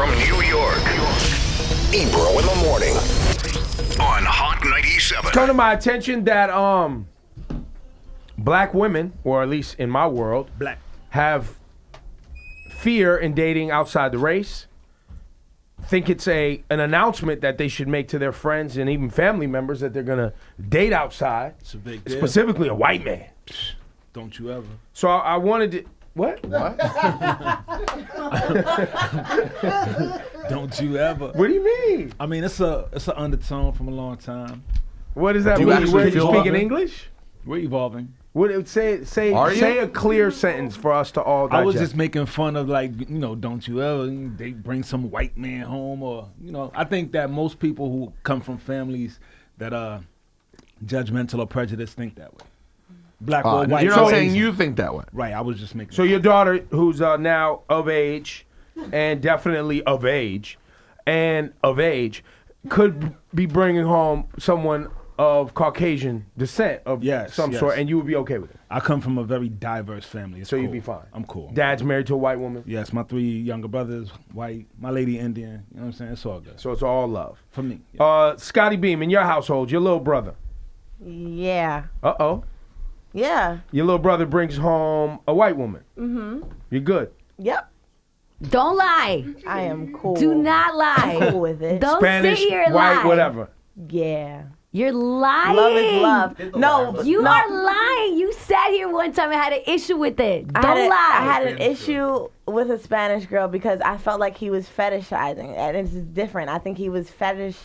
from New York. Ebro in the morning on Hot 97. It's come to my attention that black women, or at least in my world, have fear in dating outside the race. Think it's an announcement that they should make to their friends and even family members that they're gonna date outside. It's a big deal. Specifically a white man. Don't you ever. So I wanted to. What? Don't you ever. What do you mean? I mean, it's an undertone from a long time. What does that Do you mean? actually Where you feel speaking it? English? We're evolving. What it say a clear sentence for us to all digest. I was just making fun of, like, don't you ever, they bring some white man home, or, I think that most people who come from families that are judgmental or prejudiced think that way. Black or white. You're not saying you think that way. Right, I was just making So your daughter, who's now of age, and definitely of age, could be bringing home someone of Caucasian descent of some sort, and you would be okay with it? I come from a very diverse family. It's So cool. you'd be fine? I'm cool. Dad's married to a white woman? Yes, my 3 younger brothers, white, my lady Indian. You know what I'm saying? It's all good. So it's all love. For me. Scotty Beam, in your household, your little brother. Yeah. Uh-oh. Yeah. Your little brother brings home a white woman. Mm-hmm. You're good. Yep. Don't lie. I am cool. Do not lie. I'm cool with it. Don't Spanish, sit here and white, lie. whatever. Yeah. You're lying. Love is love. No, You no. are lying. You sat here one time and had an issue with it. Don't lie. I had an issue with a Spanish girl because I felt like he was fetishizing, and it's different. I think he was fetish.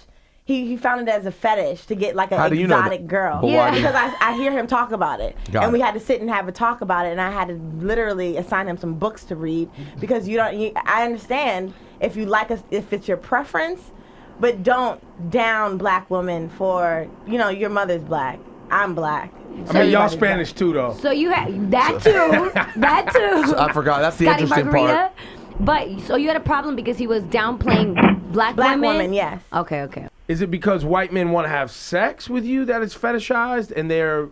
He found it as a fetish to get like an exotic girl. But why do you- Because I hear him talk about it. Got and we it. had to sit and have a talk about it, and I had to literally assign him some books to read because I understand if you like us, if it's your preference, but don't down black women for, your mother's black. I'm black. I mean, y'all Spanish too, though. So you had that too. That too. I forgot. That's the Scotty interesting Margarita. part. But so you had a problem because he was downplaying black Black women? women, yes. Okay. Is it because white men want to have sex with you that it's fetishized and they're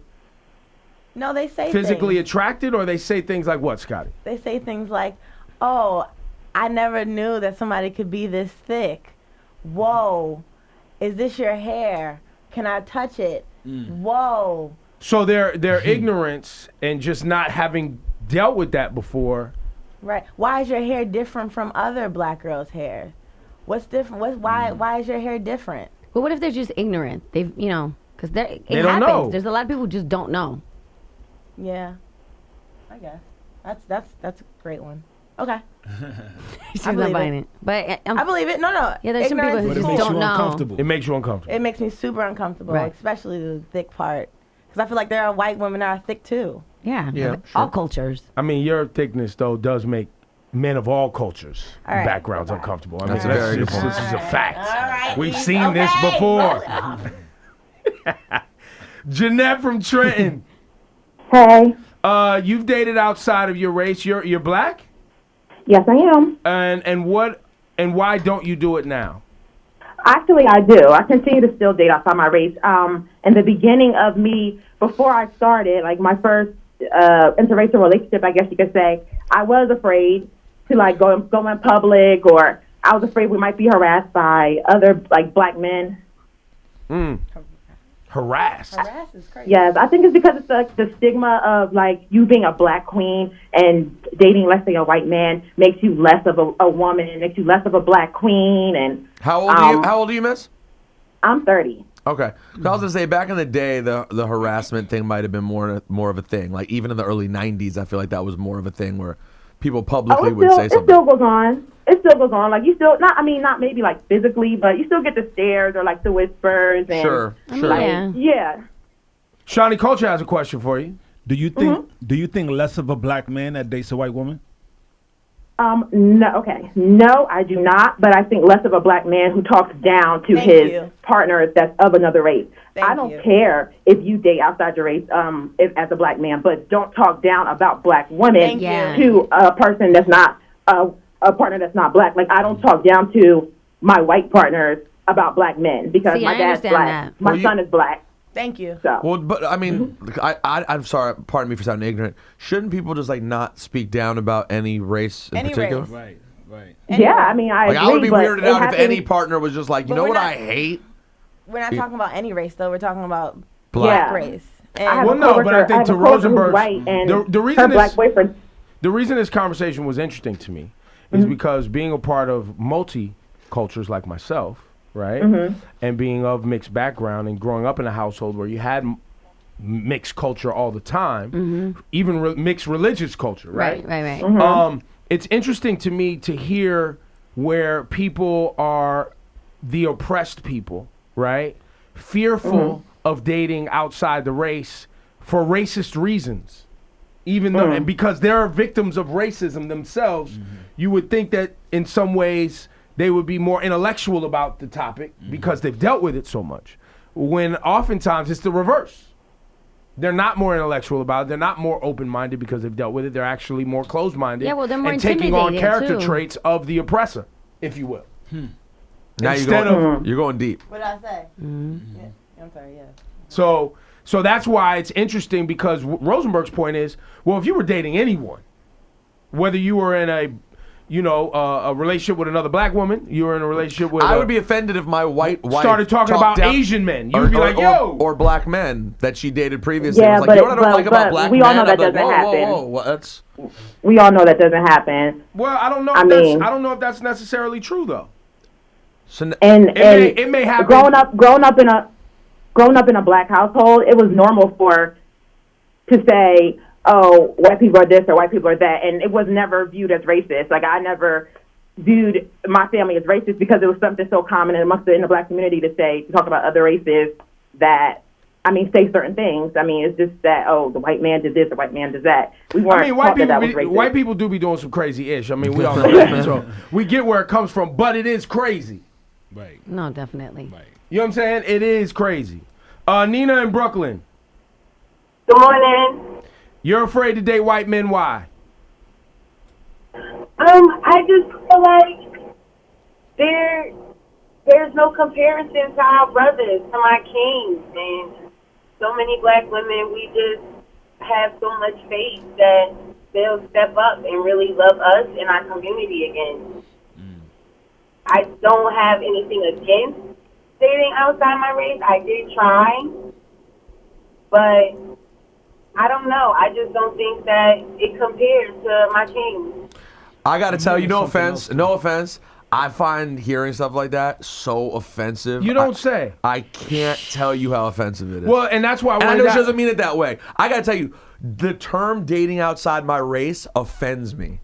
No, they say physically things. attracted, or they say things like what, Scotty? They say things like, "Oh, I never knew that somebody could be this thick. Whoa, is this your hair? Can I touch it? Whoa." So their ignorance and just not having dealt with that before. Right. Why is your hair different from other black girls' hair? What's different? Why is your hair different? But what if they're just ignorant? They've, because it They don't happens. know. There's a lot of people who just don't know. Yeah. I guess. That's a great one. Okay. She's I not believe buying it. it. But I believe it. No. Yeah, there's some people Ignorance who But is it just cool. makes don't you know. uncomfortable. It makes you uncomfortable. It makes me super uncomfortable, Right. especially the thick part. Because I feel like there are white women that are thick too. Yeah. Yeah, All sure. cultures. I mean, your thickness, though, does make men of all cultures, All right. backgrounds uncomfortable. I That's mean, a very good this point. is a fact. All right. We've seen this before. Jeanette from Trenton. Hey. You've dated outside of your race. You're black? Yes, I am. And why don't you do it now? Actually, I do. I continue to still date outside my race. In the beginning of me, before I started, like my first interracial relationship, I guess you could say, I was afraid to like go in public, or I was afraid we might be harassed by other like black men. Harassed. Harass is crazy. Yes, I think it's because it's the stigma of like you being a black queen and dating, let's say, a white man makes you less of a woman, and makes you less of a black queen. And How old are you? How old are you, miss? I'm 30. Okay. So I was gonna say, back in the day, the harassment thing might have been more of a thing. Like even in the early '90s, I feel like that was more of a thing where people publicly would say It something. still goes on. It still goes on. Like you still not maybe like physically, but you still get the stares or like the whispers and Sure. Yeah. yeah. Shawnee Culture has a question for you. Do you think less of a black man that dates a white woman? No, okay. No, I do not, but I think less of a black man who talks down to Thank his you. partner that's of another race. Thank I don't you. care if you date outside your race as a black man, but don't talk down about black women Thank you. to a person that's not a partner that's not black. Like I don't talk down to my white partners about black men because See, my I dad's understand black. that. My Well, son is black. Thank you. So Well, but I mean, I'm sorry. Pardon me for sounding ignorant. Shouldn't people just like not speak down about any race in Any particular? race. Right. Right. Yeah, I mean, I Like, agree. I would be but weirded it out if happens- any partner was just like, you But know we're what not- I hate? We're not talking about any race, though. We're talking about Black. black race. I have And Well, a no, coworker, but I think have to a coworker who's Rosenberg's- white, and the reason her this- black boyfriend. The reason this conversation was interesting to me is because being a part of multi-cultures like myself, right, and being of mixed background and growing up in a household where you had mixed culture all the time, even mixed religious culture, right? Right. It's interesting to me to hear where people are the oppressed people, right, fearful of dating outside the race for racist reasons. Even though, and because they're victims of racism themselves, you would think that in some ways they would be more intellectual about the topic because they've dealt with it so much. When oftentimes it's the reverse. They're not more intellectual about it. They're not more open-minded because they've dealt with it. They're actually more closed-minded. Yeah, well, they're more and taking on intimidated, character too. traits of the oppressor, if you will. Now Instead you're going deep. what did I say? Yeah. I'm sorry, yeah. So that's why it's interesting because Rosenberg's point is, well, if you were dating anyone, whether you were in a relationship with another black woman, you were in a relationship with I would be offended if my white wife started talking talked about down- Asian men. You would be like, yo. or black men that she dated previously. Yeah, I was like, but- you know what I don't but- like about but black we men? all know that I'm like, doesn't whoa, happen. Whoa, whoa, that's We all know that doesn't happen. Well, I don't know. I If mean- I don't know if that's necessarily true though. so And It may happen. growing up in a black household, it was normal to say, oh, white people are this or white people are that, and it was never viewed as racist. Like, I never viewed my family as racist because it was something so common in the black community to talk about other races that, say certain things. It's just that, oh, the white man did this, the white man does that. We weren't taught that was racist. white people do be doing some crazy ish. We all know that. So we get where it comes from, but it is crazy. Right. No, definitely. Right. You know what I'm saying? It is crazy. Nina in Brooklyn, Good morning. you're afraid to date white men. Why? I just feel like there's no comparison to our brothers, to my kings, and so many black women. We just have so much faith that they'll step up and really love us and our community again. I don't have anything against dating outside my race. I did try, but I don't know. I just don't think that it compares to my kings. I gotta tell you, no something offense, else. no offense. I find hearing stuff like that so offensive. You don't say. I can't tell you how offensive it is. Well, and that's why. and I when know that- she doesn't mean it that way. I gotta tell you, the term dating outside my race offends me.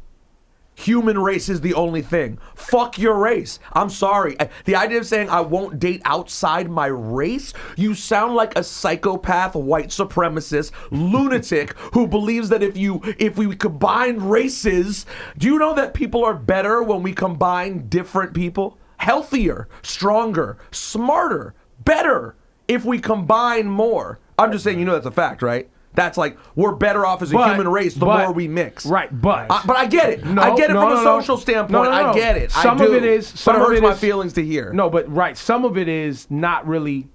Human race is the only thing. Fuck your race. I'm sorry. The idea of saying I won't date outside my race, you sound like a psychopath, white supremacist, lunatic who believes that if we combine races, do you know that people are better when we combine different people? Healthier, stronger, smarter, better if we combine more. I'm just saying, that's a fact, right? That's like, we're better off as a human race the more we mix. Right, but But I get it. I get it from a social standpoint. I get it. Some I of do. it is. But Some it of hurts it my is- feelings to hear. No, but right. Some of it is not really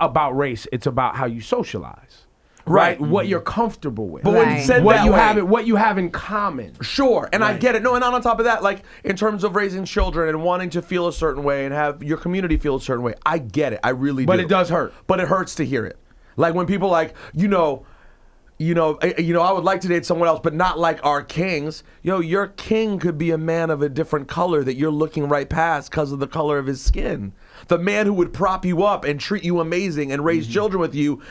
about race. It's about how you socialize. Right. What you're comfortable with. But when you Right. said what that you way, have, what you have in common. sure, and I get it. No, and on top of that, like in terms of raising children and wanting to feel a certain way and have your community feel a certain way, I get it. I really do. But it does hurt. But it hurts to hear it. Like when people like, I would like to date someone else, but not like our kings. Your king could be a man of a different color that you're looking right past because of the color of his skin. The man who would prop you up and treat you amazing and raise children with you,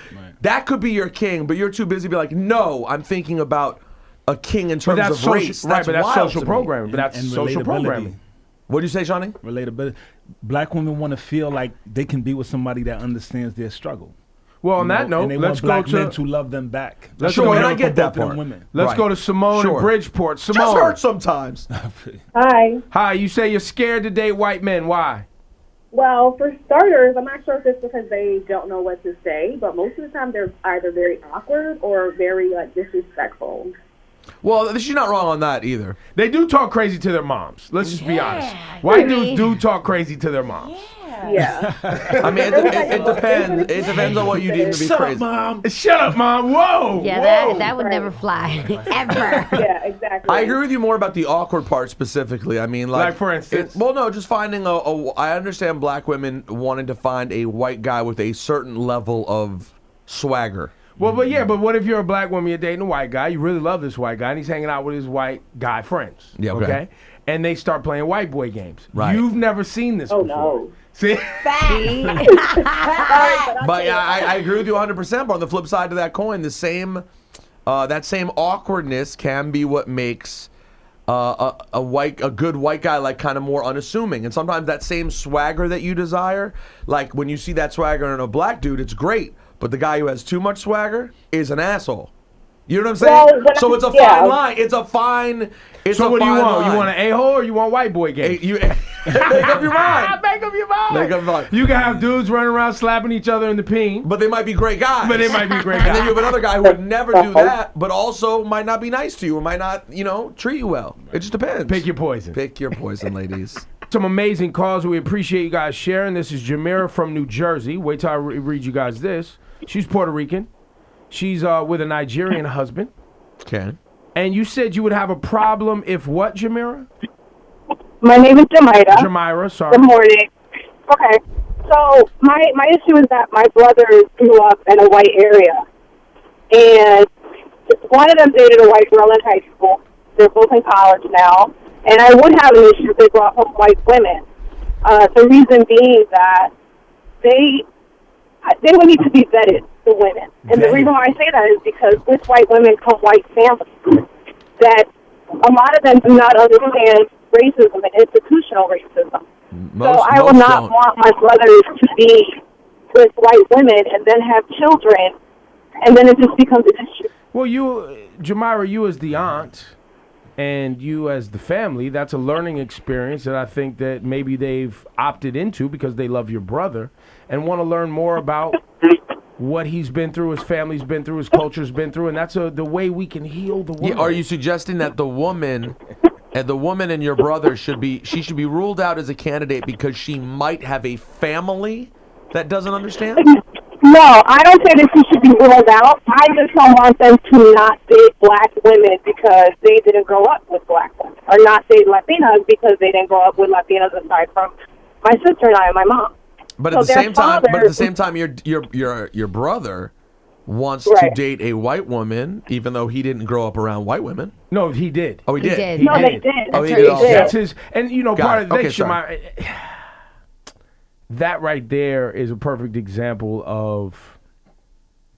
that could be your king, but you're too busy to be like, no, I'm thinking about a king in terms of race. Right, but that's wild social to me. programming. But that's And social relatability. programming. What'd you say, Shawnee? Relatability. Black women want to feel like they can be with somebody that understands their struggle. Well, on that And note, they let's want go black men to to love them back. Let's Sure, go. and to- I get that both of them part. women. Let's Right. go to Simone Sure. in Bridgeport. Just Simone, hurts sometimes. Hi. hi. You say you're scared to date white men. Why? Well, for starters, I'm not sure if it's because they don't know what to say, but most of the time they're either very awkward or very disrespectful. Well, she's not wrong on that either. They do talk crazy to their moms. Let's just be honest. Yeah, White I dudes mean- do talk crazy to their moms. Yeah. Yeah. I mean, it depends. It depends on what you deem to be crazy. Shut up, Mom. Whoa. Yeah, Whoa. that would never fly. Ever. Yeah, exactly. I agree with you more about the awkward part specifically. I mean, like for instance? well, no, just finding I understand black women wanting to find a white guy with a certain level of swagger. Well, but what if you're a black woman, you're dating a white guy, you really love this white guy, and he's hanging out with his white guy friends. Yeah, okay. And they start playing white boy games. Right. You've never seen this before. No. See? But I agree with you 100%. But on the flip side of that coin, the same that same awkwardness can be what makes a good white guy like kind of more unassuming. And sometimes that same swagger that you desire, like when you see that swagger in a black dude, it's great. But the guy who has too much swagger is an asshole. You know what I'm saying? Well, so it's a fine line. It's a fine. So what do you want? You want an a-hole or you want white boy games? You make up your mind. Make up your mind. Make up your mind. You can have dudes running around slapping each other in the peen. But they might be great guys. But they might be great And then guys. you have another guy who would never do that, but also might not be nice to you or might not, treat you well. It just depends. Pick your poison. Pick your poison, ladies. Some amazing calls. We appreciate you guys sharing. This is Jamira from New Jersey. Wait till I read you guys this. She's Puerto Rican. She's with a Nigerian husband. Okay. And you said you would have a problem if what, Jamira? My name is Jamira. Jamira, sorry. Good morning. Okay. So my issue is that my brothers grew up in a white area. And one of them dated a white girl in high school. They're both in college now. And I would have an issue if they brought home white women. The reason being that they would need to be vetted, the women. And the reason why I say that is because with white women come white families that a lot of them do not understand racism and institutional racism. So I would not want my brothers to be with white women and then have children, and then it just becomes an issue. Well, Jamira, you as the aunt and you as the family, that's a learning experience that I think that maybe they've opted into because they love your brother and want to learn more about what he's been through, his family's been through, his culture's been through, and that's the way we can heal the woman. Yeah, are you suggesting that the woman and your brother should be ruled out as a candidate because she might have a family that doesn't understand? No, I don't say that she should be ruled out. I just don't want them to not date black women because they didn't grow up with black women, or not date Latinas because they didn't grow up with Latinas aside from my sister and I and my mom. But at the same time, your brother wants to date a white woman, even though he didn't grow up around white women. No, he did. Oh, he did. No, they did. Oh, he did. That's his. And part of Okay, this, that right there is a perfect example of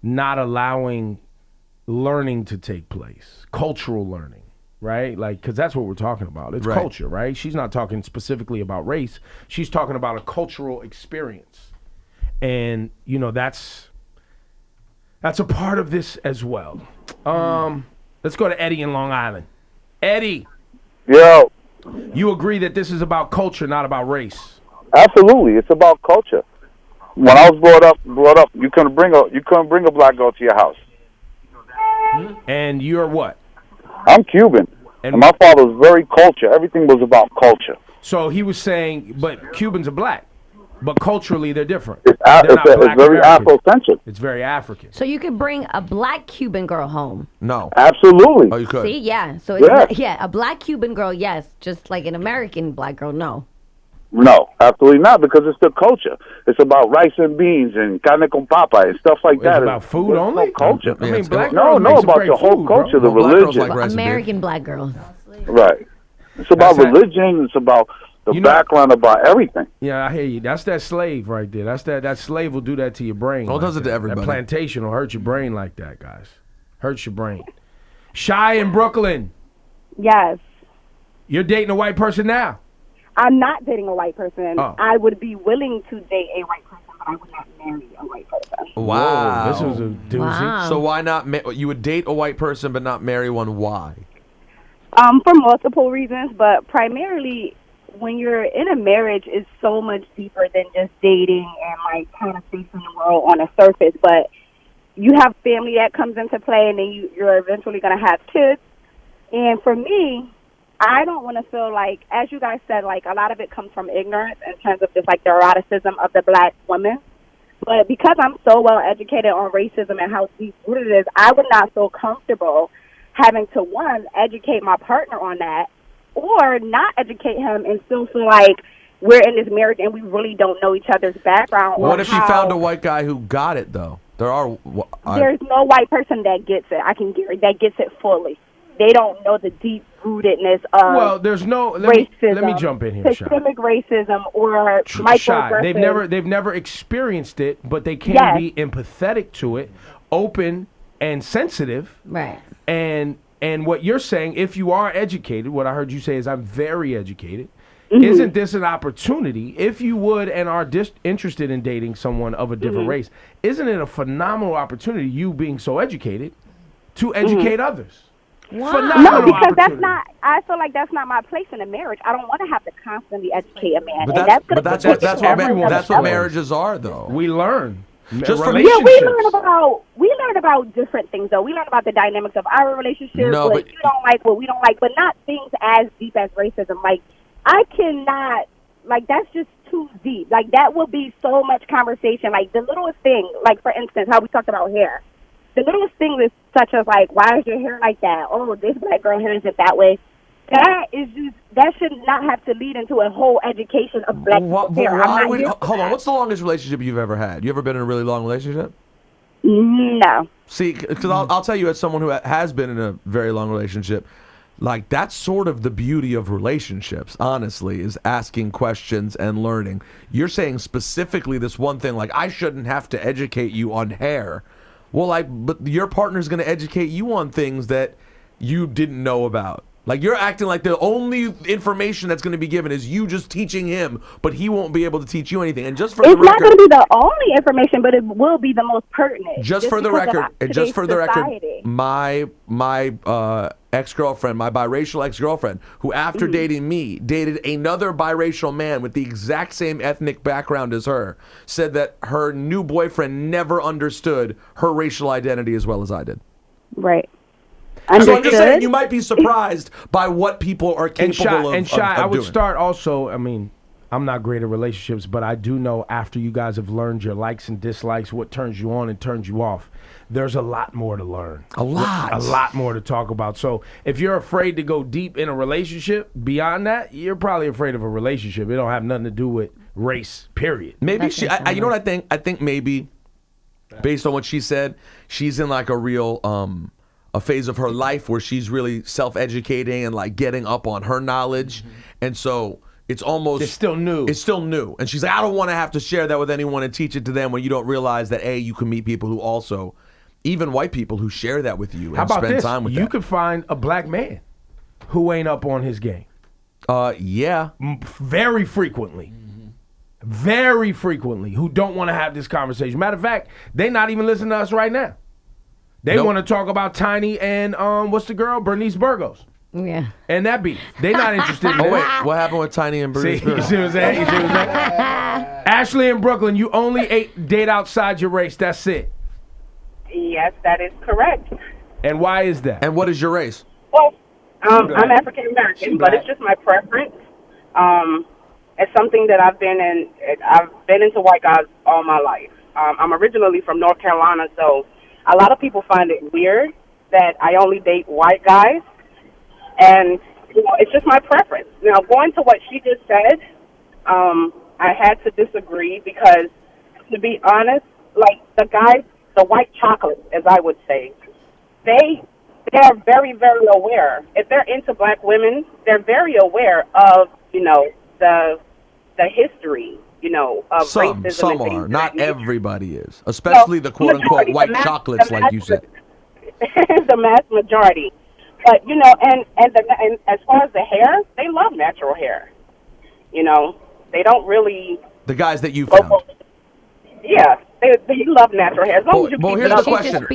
not allowing learning to take place, cultural learning, right? Like, because that's what we're talking about. It's culture, right? She's not talking specifically about race. She's talking about a cultural experience. And, that's a part of this as well. Let's go to Eddie in Long Island. Eddie. Yo. You agree that this is about culture, not about race? Absolutely, it's about culture. When I was brought up, you couldn't bring a black girl to your house. And you're what? I'm Cuban, and my father was very culture. Everything was about culture. So he was saying, but Cubans are black, but culturally they're different. It's very Afrocentric. It's very African. So you could bring a black Cuban girl home. No. Absolutely. Oh, you could. See, yeah. So it's a black Cuban girl, yes. Just like an American black girl, no. No, absolutely not, because it's the culture. It's about rice and beans and carne con papa and stuff like that. It's about food only? No culture. I mean, black girls no, make some about great the whole food, culture, bro. the religion. Like American black girls. Right. It's about religion. It's about the background, about everything. Yeah, I hear you. That's that slave right there. That's that slave will do that to your brain. Well, it does it to everybody. That plantation will hurt your brain like that, guys. Hurts your brain. Shy in Brooklyn. Yes. You're dating a white person now. I'm not dating a white person. Oh. I would be willing to date a white person, but I would not marry a white person. Wow. Whoa, this was a doozy. Wow. So why not? You would date a white person but not marry one. Why? For multiple reasons, but primarily when you're in a marriage, it's so much deeper than just dating and like kind of facing the world on a surface. But you have family that comes into play, and then you're eventually going to have kids. And for me, I don't want to feel like, as you guys said, like a lot of it comes from ignorance in terms of just like the eroticism of the black woman. But because I'm so well educated on racism and how deep rooted it is, I would not feel comfortable having to, one, educate my partner on that, or not educate him and still feel like we're in this marriage and we really don't know each other's background. What if you found a white guy who got it, though? There's no white person that gets it. I can guarantee that gets it fully. They don't know the deep rootedness of well, there's no racism. Let me jump in here, Shy. Systemic racism or Shy. microaggressions. They've never experienced it, but they can be empathetic to it, open and sensitive. Right. And what you're saying, if you are educated, what I heard you say is I'm very educated. Mm-hmm. Isn't this an opportunity, if you would and are interested in dating someone of a different race, isn't it a phenomenal opportunity, you being so educated, to educate others? Phenomenal No, because opportunity. I feel like that's not my place in a marriage. I don't want to have to constantly educate a man. But that's what marriages are, though. We learn. Just for we learn about different things, though. We learn about the dynamics of our relationship, what you don't like, what we don't like, but not things as deep as racism. Like, I cannot, like, that's just too deep. Like, that will be so much conversation. Like, the littlest thing, like, for instance, how we talked about hair. The littlest thing is such as, like, why is your hair like that? Oh, this black girl hair isn't that way. That should not have to lead into a whole education of black people's hair. Hold on, what's the longest relationship you've ever had? You ever been in a really long relationship? No. See, because I'll tell you, as someone who has been in a very long relationship, like, that's sort of the beauty of relationships, honestly, is asking questions and learning. You're saying specifically this one thing, like, I shouldn't have to educate you on hair. Well, but your partner's going to educate you on things that you didn't know about. Like, you're acting like the only information that's going to be given is you just teaching him, but he won't be able to teach you anything. And just for the record, it's not going to be the only information, but it will be the most pertinent. Just for the record, my ex-girlfriend, my biracial ex-girlfriend, who after dating me, dated another biracial man with the exact same ethnic background as her, said that her new boyfriend never understood her racial identity as well as I did. Right. So I'm just saying, you might be surprised by what people are capable of Shy, I would doing. start also, I mean, I'm not great at relationships, but I do know after you guys have learned your likes and dislikes, what turns you on and turns you off, there's a lot more to learn. A lot more to talk about. So if you're afraid to go deep in a relationship, beyond that, you're probably afraid of a relationship. It don't have nothing to do with race, period. Maybe you know what I think? I think maybe, based on what she said, she's in like a real... a phase of her life where she's really self-educating and like getting up on her knowledge. And so it's still new. It's still new. And she's like, I don't want to have to share that with anyone and teach it to them when you don't realize that, you can meet people who also, even white people who share that with you and spend time with you could find a black man who ain't up on his game. Yeah. Very frequently. Very frequently. Who don't want to have this conversation. Matter of fact, they not even listening to us right now. They want to talk about Tiny and what's the girl? Bernice Burgos. Yeah. And that beat. They not interested in that. Oh wait, what happened with Tiny and Bernice? You see what I'm saying? Ashley in Brooklyn, you only date outside your race. That's it. Yes, that is correct. And why is that? And what is your race? Well, I'm African American, but it's just my preference. It's something that I've been in. I've been into white guys all my life. I'm originally from North Carolina, so a lot of people find it weird that I only date white guys, and it's just my preference. Now, going to what she just said, I had to disagree because, to be honest, like the guys, the white chocolates, as I would say, they are very, very aware. If they're into black women, they're very aware of the history. Of some racism. are. Not everybody is. Especially the quote-unquote white chocolates, like you said. The mass majority. But, and as far as the hair, they love natural hair. They don't really... The guys that you found. Yeah, they love natural hair. As long as you keep here's it the up. question.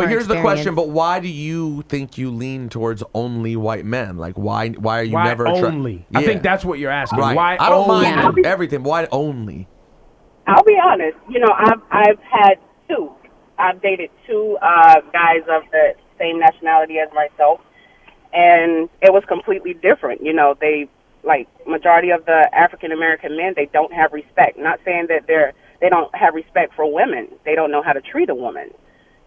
Here's the question. But why do you think you lean towards only white men? Like, why are you never only? I think that's what you're asking. Right. Why I don't only? mind everything. Why only? I'll be honest. I've had two. I've dated two guys of the same nationality as myself, and it was completely different. You know, they like majority of the African American men, they don't have respect. Not saying that they don't have respect for women. They don't know how to treat a woman.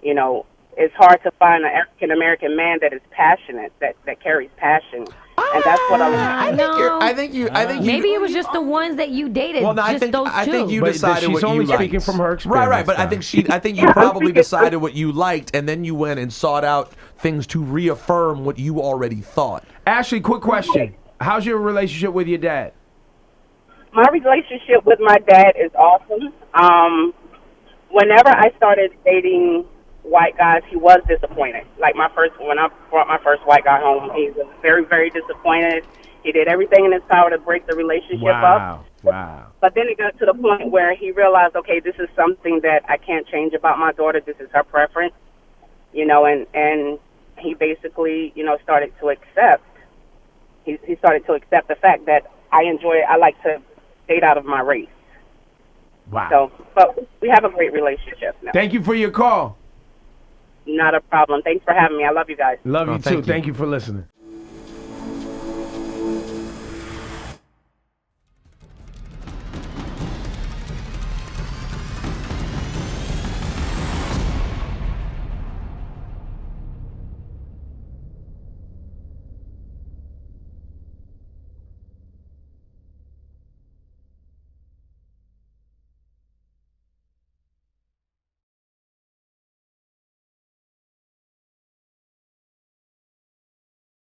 You know, it's hard to find an African American man that is passionate, that carries passion. And that's what I think you. Maybe it was just the ones that you dated. Well, no, just those two. I think you But decided she's what only you liked. speaking from her experience. Right. But I think you probably decided what you liked, and then you went and sought out things to reaffirm what you already thought. Ashley, quick question. How's your relationship with your dad? My relationship with my dad is awesome. Whenever I started dating white guys, he was disappointed. Like when I brought my first white guy home, he was very, very disappointed. He did everything in his power to break the relationship up. Wow. But then it got to the point where he realized, okay, this is something that I can't change about my daughter. This is her preference, you know, and he basically, you know, started to accept. He started to accept the fact that I like to date out of my race. Wow. So, but we have a great relationship now. Thank you for your call. Not a problem. Thanks for having me. I love you guys. Love you too. Thank you for listening.